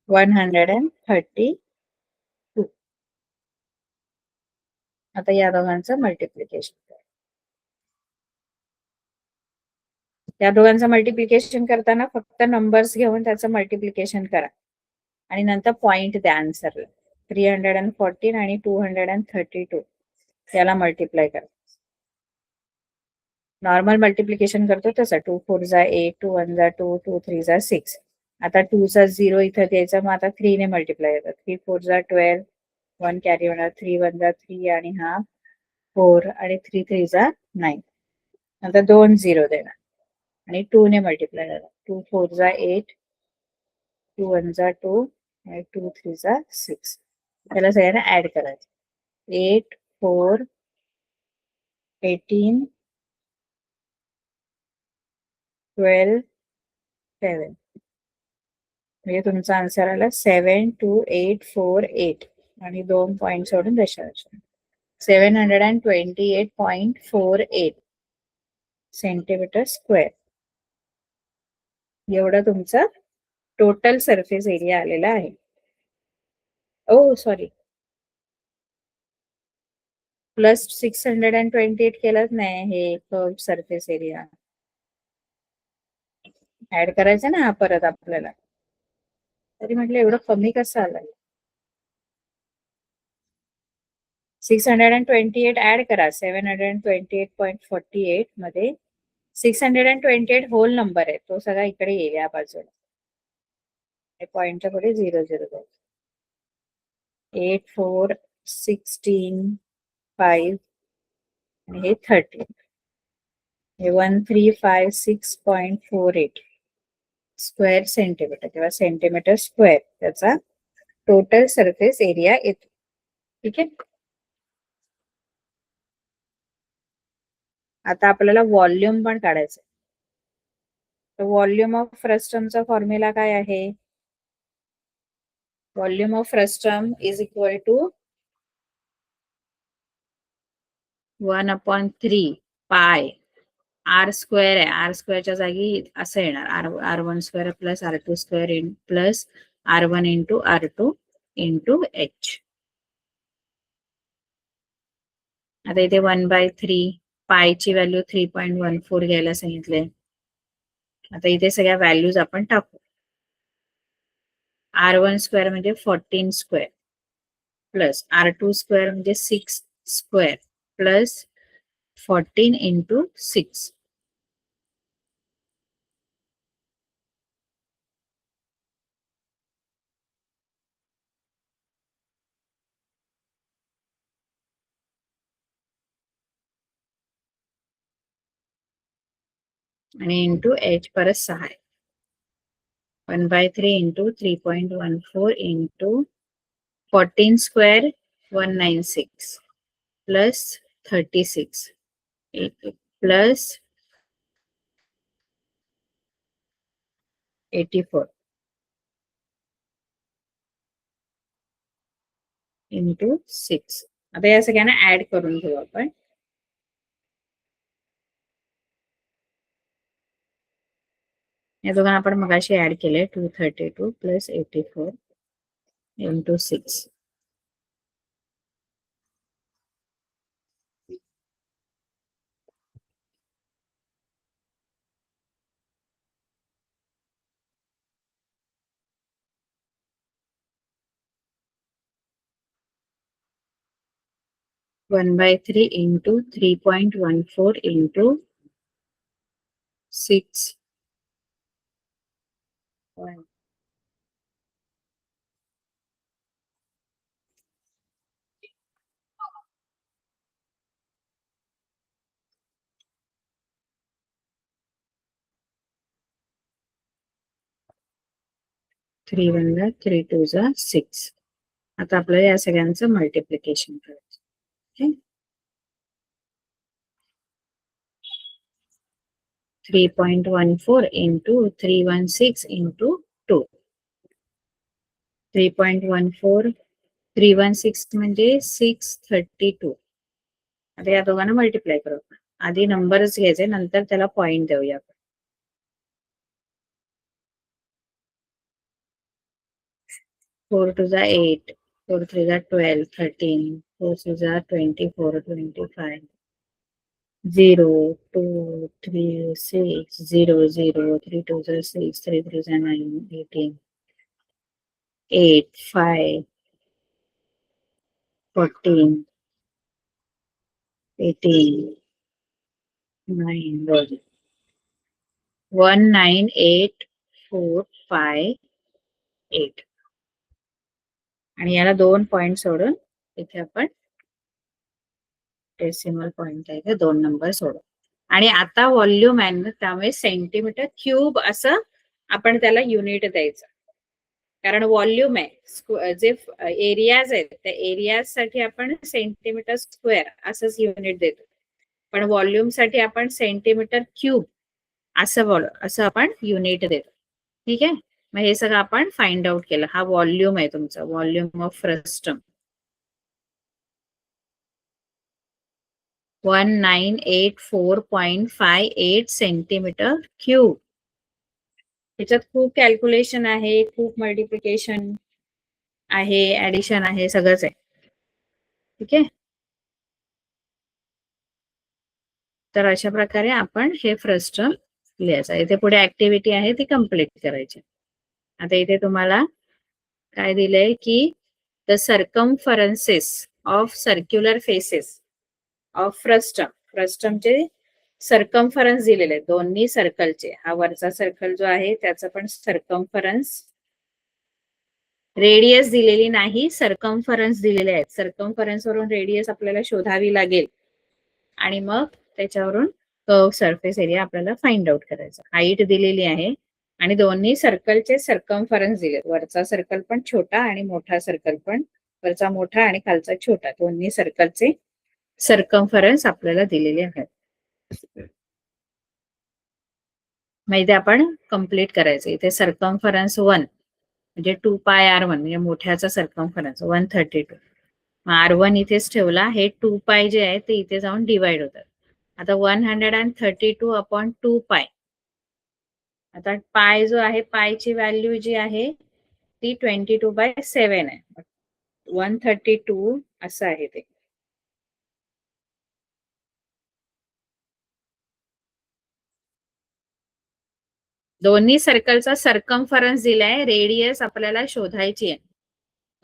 132. आता या दोघांचं मल्टिप्लिकेशन करा. या दोघांचं मल्टिप्लिकेशन करताना फक्त नंबर्स घेऊन त्याचं मल्टिप्लिकेशन करा आणि नंतर पॉइंट द्या आन्सरला. 314 आणि 232 याला मल्टिप्लाय करा. नॉर्मल मल्टिप्लिकेशन करतो तसं 2 4 जा 8, 2 1 जा 2, 2 3 जा 6. आता 2 चा 0 इथं द्यायचा, मग आता 3 ने मल्टिप्लाय करतात. 3 4 जा 12, 1 कॅरी होणार, 3 1 जा 3 आणि हा 4 आणि 3 3 जा 9. नंतर 2 0 देणार आणि 2 ने मल्टिप्लाय करणार. 2 4 जा 8, 2 1 जा 2 आणि 2 3 जा 6. त्याला सगळ्यांना ऍड करायचं. 8 4 18 12 7. म्हणजे तुमचा आन्सर आला 72848 आणि 2 पॉइंट सोडून दशांश. 728.48 सेंटीमीटर स्क्वेअर एवढा तुमचा टोटल सरफेस एरिया आलेला आहे. ओ सॉरी, प्लस 628 केलंच नाही, हे कर्व सरफेस एरिया ऍड करायचा ना हा परत आपल्याला. तरी म्हटलं एवढं कमी कसं आलंय. 628 ऍड करा 728.48 मध्ये. 628 होल नंबर आहे, तो सगळा इकडे येईल या बाजूला. पॉइंटच्या पुढे 0 0 द्यायचं. 8 4 16 5 आणि हे 13. हे 1356.48 स्क्वेअर सेंटीमीटर किंवा सेंटीमीटर स्क्वेअर त्याचा टोटल सरफेस एरिया येतो. ठीक आहे. आता आपल्याला व्हॉल्यूम पण काढायचं. तर व्हॉल्यूम ऑफ फ्रस्टमचा फॉर्म्युला काय आहे? Volume of frustum is equal to 1/3 pi R square आहे, आर स्क्वेअरच्या जागी असं येणार R1² plus R2² plus R1 into R2 into H. आता इथे 1/3 पायची व्हॅल्यू 3.14 घ्यायला सांगितले. आता इथे सगळ्या व्हॅल्यूज आपण टाकू. R1² म्हणजे 14² प्लस R2² म्हणजे 6² प्लस 14 इंटू 6. आणि इंटू H परत 6 आहे. 1/3 into 3.14 into 14² 196 plus 36 plus 84 into 6. आता या सगळ्यांना ऍड करून घेऊ आपण. या दोघांना आपण मगाशी ऍड केले 232 plus 84 into 6. One by 3 into 3.14 into 6. 3 1 ला 3 2 जा 6. आता आपल्याला या सगळ्यांचं मल्टिप्लिकेशन करायचं. Okay, 3.14 into 316 into 2. 3.14 316 म्हणजे 632. आता या दोघांना मल्टिप्लाय करू. आधी नंबरच घ्यायचे, नंतर त्याला पॉइंट देऊया. 4 2 जा 8, 4 3 जा 12, 13, 4 6 जा 24, 25, 0 2 3 6 0 0 3 2 जा 6, 3 3 जा 9, 18, 8 5 14 18 9 1 9 8 4 5 8. आणि याला 2 पॉइंट सोडून इथे आपण डेसिमल पॉइंट आहे 2 नंबर सोडून. आणि आता व्हॉल्यूम आहे ना, त्यामुळे सेंटीमीटर क्यूब असं आपण त्याला युनिट द्यायचं. कारण व्हॉल्यूम आहे, जे एरियाज आहेत त्या एरियाज साठी आपण सेंटीमीटर स्क्वेअर असंच युनिट देतो. पण व्हॉल्यूम साठी आपण सेंटीमीटर क्यूब असं आपण युनिट देतो. ठीक आहे, मग हे सगळं आपण फाइंड आउट केलं. हा व्हॉल्यूम आहे तुमचा, volume of frustum 1984.58 centimetre cube. त्याच्यात खूप कॅल्क्युलेशन आहे, खूप मल्टिप्लिकेशन आहे, ऍडिशन आहे, सगळंच आहे. ठीक आहे, तर अशा प्रकारे आपण हे फ्रस्टम लिहायचं. इथे पुढे ऍक्टिव्हिटी आहे ती कम्प्लीट करायची. आता इथे तुम्हाला काय दिलंय की the circumferences of circular faces of फ्रस्टमचे सर्कम्फरन्स दिलेले आहेत दोन्ही सर्कलचे. हा वरचा सर्कल जो आहे त्याचा पण सर्कम्फरन्स, रेडियस दिलेली नाही, सर्कम्फरन्स दिलेले आहेत. सर्कम्फरन्स वरून रेडियस आपल्याला शोधावी लागेल आणि मग त्याच्यावरून कर्व सरफेस एरिया आपल्याला फाइंड आउट करायचा. हाईट दिलेली आहे आणि दोन्ही सर्कलचे सर्कम्फरन्स दिले. वरचा सर्कल पण छोटा आणि मोठा सर्कल पण, वरचा मोठा आणि खालचा छोटा, दोन्ही सर्कलचे सर्कम्फरन्स आपल्याला दिलेले आहेत. मग इथे आपण कम्प्लीट करायचं. इथे सर्कम्फरन्स 1 म्हणजे 2πr1 म्हणजे मोठ्याचा सर्कम्फरन्स 132. R1 इथेच ठेवला. हे 2π जे आहे ते इथे जाऊन डिवाइड होतात. आता 132 पाय. आता पाय जो आहे, पायची व्हॅल्यू जी आहे ती 22/7 आहे. 132 असं आहे ते. दोन्ही सर्कलचा सर्कम्फरन्स दिलाय, रेडियस आपल्याला शोधायची आहे.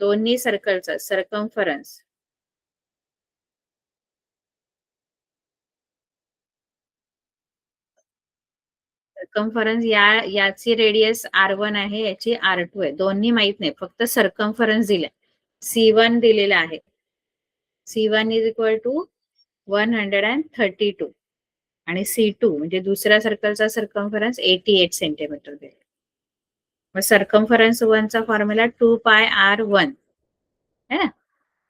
दोन्ही सर्कलचा सर्कम्फरन्स. सर्कम्फरन्स याची रेडियस R1 आहे, याची R2 आहे. दोन्ही माहित नाही, फक्त सर्कम्फरन्स दिलाय. C1 दिलेला आहे. C1 इज इक्वल टू 132 आणि C2 म्हणजे दुसऱ्या सर्कलचा सर्कम्फरन्स 88 सेंटीमीटर दिला. मग सर्कम्फरन्स 1 चा फॉर्म्युला 2πr1 है ना.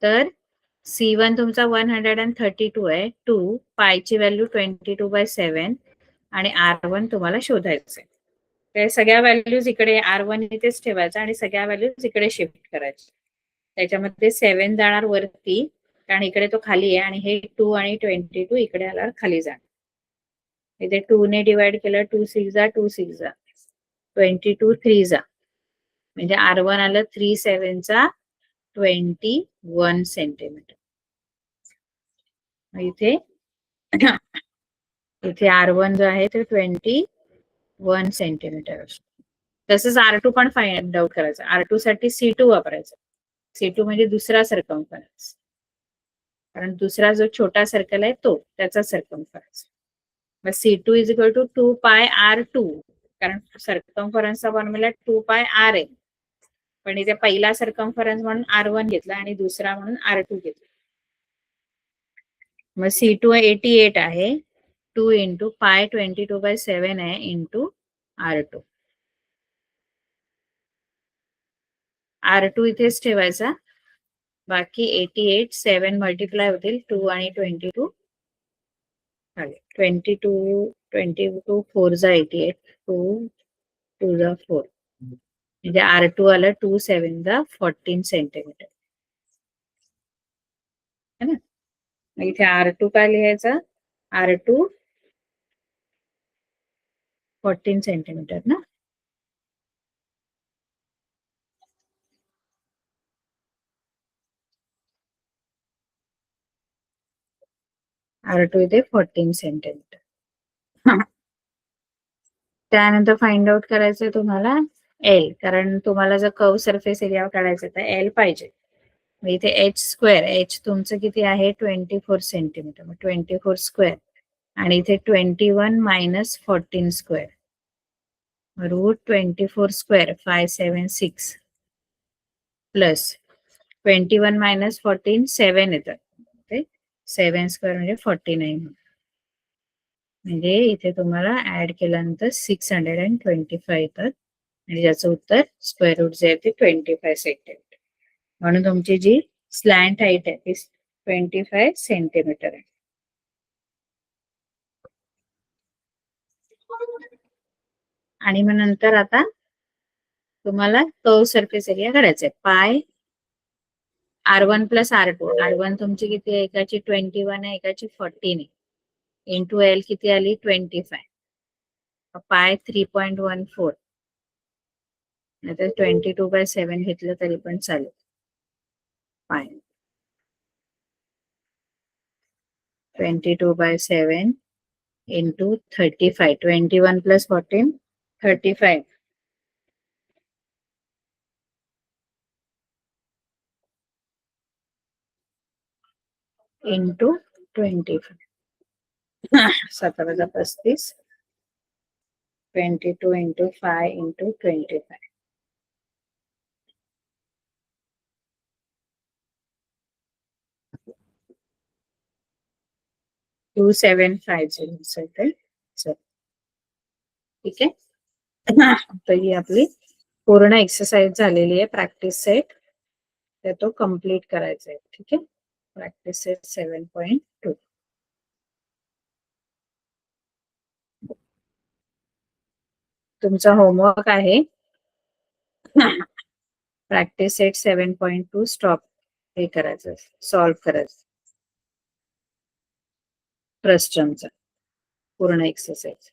तर C1 तुमचा 132 आहे. 2 पायची व्हॅल्यू 22/7 आणि R1 तुम्हाला शोधायचं आहे. ते सगळ्या व्हॅल्यूज इकडे R1 इथेच ठेवायचा आणि सगळ्या व्हॅल्यूज इकडे शिफ्ट करायच्या. त्याच्यामध्ये 7 जाणार वरती, कारण इकडे तो खाली आहे, आणि हे 2 आणि 22 इकडे आल्यावर खाली जाणार. इथे 2 ने डिवाइड केलं, 2 6 जा 2 6 जा 22 3 जा, म्हणजे R1 आलं 3 7 चा 21 सेंटीमीटर. इथे इथे R1 जो आहे ते 21 सेंटीमीटर असतो. तसंच R2 पण फाइंड आउट करायचं. R2 साठी C2 वापरायचं. C2 म्हणजे दुसरा सर्कम्फरन्स, कारण दुसरा जो छोटा सर्कल आहे तो त्याचा सर्कम्फरन्स. मग C2 is equal to 2πr2, कारण सर्कम्फरन्सचा फॉर्म्युला 2πr आहे, पण इथे पहिला सर्कम्फरन्स म्हणून R1 घेतला आणि दुसरा म्हणून R2 घेतला. मग C2 88 आहे, 2 इंटू पाय 22/7 आहे इंटू R2. R2 इथेच ठेवायचा, बाकी 88 7 मल्टिप्लाय होतील, 2 आणि 22 22 4 जा 88, 2 जा 4, म्हणजे R2 आलं 2 7 जा 14 सेंटीमीटर है ना. इथे R2 काय लिहायचा, R2 14 सेंटीमीटर ना. R2 इथे 14 सेंटीमीटर. त्यानंतर फाइंड आउट करायचंय तुम्हाला L, कारण तुम्हाला जर कर्व सरफेस एरिया काढायचं तर L पाहिजे. इथे h तुमचं किती आहे 24 सेंटीमीटर, मग 24 स्क्वेअर, आणि इथे 21 minus 14 square, √24 square 576 plus 21 minus 14 7 येतात, 7 स्क्वेअर म्हणजे 49, म्हणजे इथे तुम्हाला ऍड केल्यानंतर 625 येतात, आणि ज्याचं उत्तर स्क्वेअर रूट जे आहे ते 25 सेंटीमीटर. म्हणून तुमची जी स्लॅन्ट हाईट आहे ती 25 सेंटीमीटर आहे. आणि मग नंतर आता तुम्हाला कर्व सरफेस एरिया काढायचा आहे. पाय R1 प्लस R2. R1 तुमची किती आहे, एकाची 21 आहे, एकाची 14 आहे, इंटू L किती आली 25, पाय 3.14, नाहीतर 22/7 घेतलं तरी पण चालेल. पाय 22/7 into 35, 21 plus 14 35, into 25, 17 22 into 5 into 25, 2750. ठीक आहे. तर ही आपली पूर्ण एक्सरसाइज झालेली आहे, प्रॅक्टिस सेट, तर तो कम्प्लीट करायचा आहे. ठीक आहे, प्रॅक्टिस सेट 7.2. तुमचा होमवर्क आहे प्रॅक्टिस सेट 7.2 स्टॉप हे करायचं, सॉल्व्ह करायचं फ्रस्टमचा. पूर्ण एक्सरसाइज.